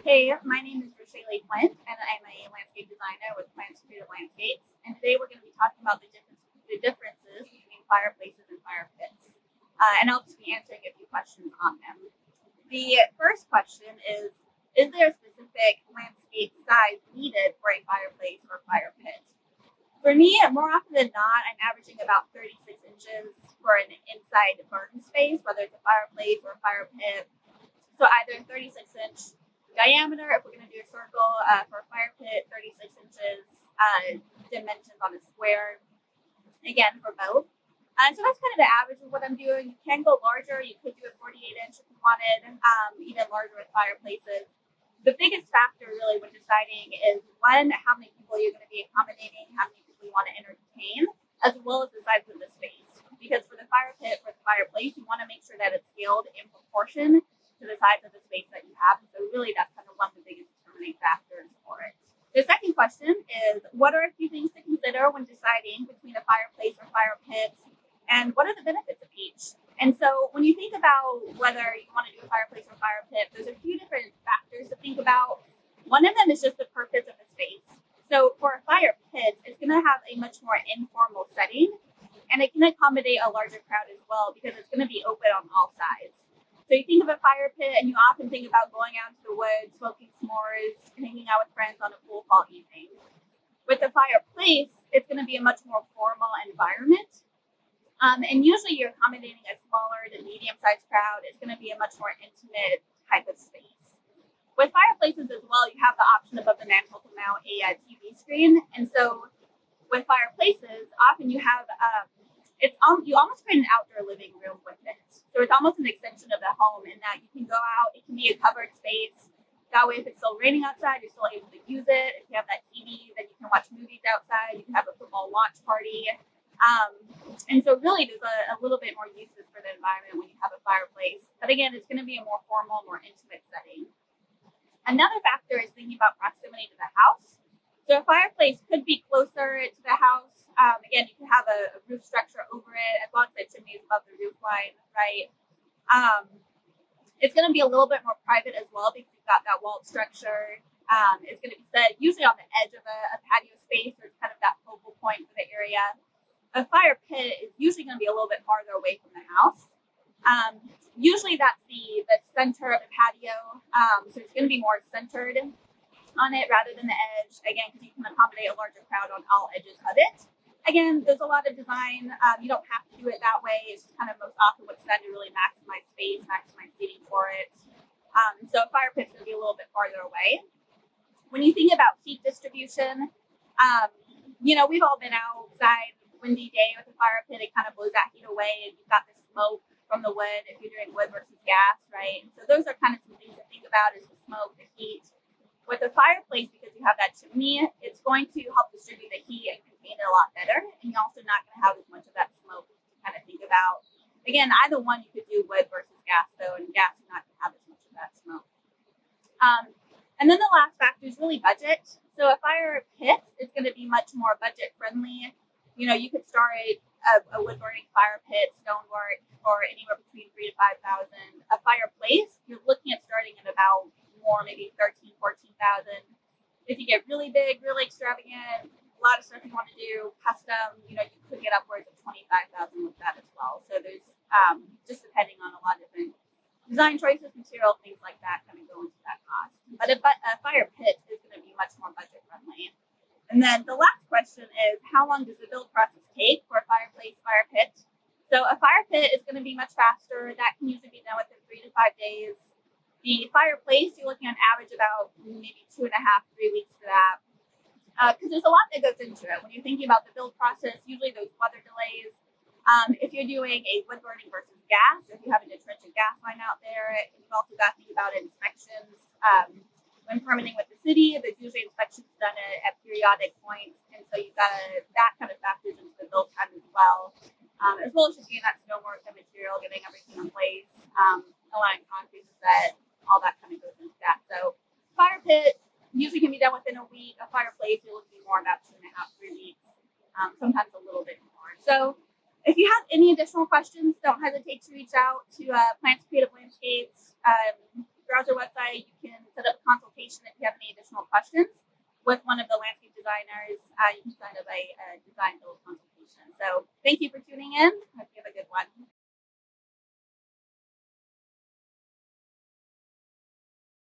Hey, my name is Raschely Flint, and I'm a landscape designer with Plants Creative Landscapes. And today we're going to be talking about the differences between fireplaces and fire pits. And I'll just be answering a few questions on them. The first question is there a specific landscape size needed for a fireplace or fire pit? For me, more often than not, I'm averaging about 36 inches for an inside burn space, whether it's a fireplace or a fire pit. So either 36-inch diameter, if we're going to do a circle for a fire pit, 36 inches dimensions on a square, again for both. So that's kind of the average of what I'm doing. You can go larger. You could do a 48-inch if you wanted, even larger with fireplaces. The biggest factor really when deciding is one, how many people you're going to be accommodating, how many people you want to entertain, as well as the size of the space. Because for the fire pit, for the fireplace, you want to make sure that it's scaled in proportion to the size of the space that you have. And so really that's kind of one of the biggest determining factors for it. The second question is, what are a few things to consider when deciding between a fireplace or fire pit, and what are the benefits of each? And so when you think about whether you want to do a fireplace or fire pit, there's a few different factors to think about. One of them is just the purpose of the space. So for a fire pit, it's going to have a much more informal setting, and it can accommodate a larger crowd as well because it's going to be open on all sides. So you think of a fire pit and you often think about going out to the woods, smoking s'mores, hanging out with friends on a cool fall evening. With a fireplace, it's going to be a much more formal environment. And usually you're accommodating a smaller to medium-sized crowd. It's going to be a much more intimate type of space. With fireplaces as well, you have the option above the mantle to mount a TV screen. And so with fireplaces, often you have you almost create an outdoor living room with it. So it's almost an extension of the home in that you can go out, it can be a covered space. That way, if it's still raining outside, you're still able to use it. If you have that TV, then you can watch movies outside. You can have a football launch party. And so really there's a little bit more uses for the environment when you have a fireplace. But again, it's going to be a more formal, more intimate setting. Another factor is thinking about proximity to the house. So a fireplace could be closer to the house. Again, you can have a roof structure over it as long as the chimney is above the roof line, right? It's going to be a little bit more private as well because you've got that walled structure. It's going to be set usually on the edge of a patio space, or it's kind of that focal point for the area. A fire pit is usually going to be a little bit farther away from the house. Usually that's the center of the patio, so it's going to be more centered on it rather than the edge, again, because you can accommodate a larger crowd on all edges of it. Again, there's a lot of design. You don't have to do it that way. It's just kind of most often what's done to really maximize space, maximize seating for it. So a fire pit's going to be a little bit farther away. When you think about heat distribution, we've all been outside, windy day with a fire pit. It kind of blows that heat away, and you've got the smoke from the wood if you're doing wood versus gas, right? And so those are kind of some things to think about: is the smoke, the heat. With a fireplace, because you have that chimney, it's going to help distribute the heat and contain it a lot better. And you're also not going to have as much of that smoke to kind of think about. Again, either one you could do wood versus gas, though, and gas you're not going to have as much of that smoke. And then the last factor is really budget. So a fire pit is going to be much more budget friendly. You could start a wood burning fire pit, stonework, for anywhere between $3,000 to $5,000. A fireplace, you're looking at starting at about more, maybe $13,000, $14,000. If you get really big, really extravagant, a lot of stuff you want to do, custom, you could get upwards of $25,000 with that as well. So there's just depending on a lot of different design choices, material, things like that kind of go into that cost. But a fire pit is going to be much more budget friendly. And then the last question is, how long does the build process take for a fireplace, fire pit? So a fire pit is going to be much faster. That can usually be done within 3 to 5 days. The fireplace, you're looking on average about maybe 2.5, 3 weeks for that. Because there's a lot that goes into it. When you're thinking about the build process, usually there's weather delays. If you're doing a wood burning versus gas, if you're having to trench a gas line out there, you've also got to think about inspections. When permitting with the city, there's usually inspections done at periodic points. And so you've got that kind of factors into the build time as well as just getting that stonework and material, getting everything in place, allowing concrete to set. All that kind of goes into that. So fire pit usually can be done within a week. A fireplace, you're looking more about 2.5, 3 weeks, sometimes a little bit more. So if you have any additional questions, don't hesitate to reach out to Plants Creative Landscapes. Browse our website. You can set up a consultation consultation if you have any additional questions with one of the landscape designers. You can sign up a design build consultation. So thank you for tuning in. Hope you have a good one.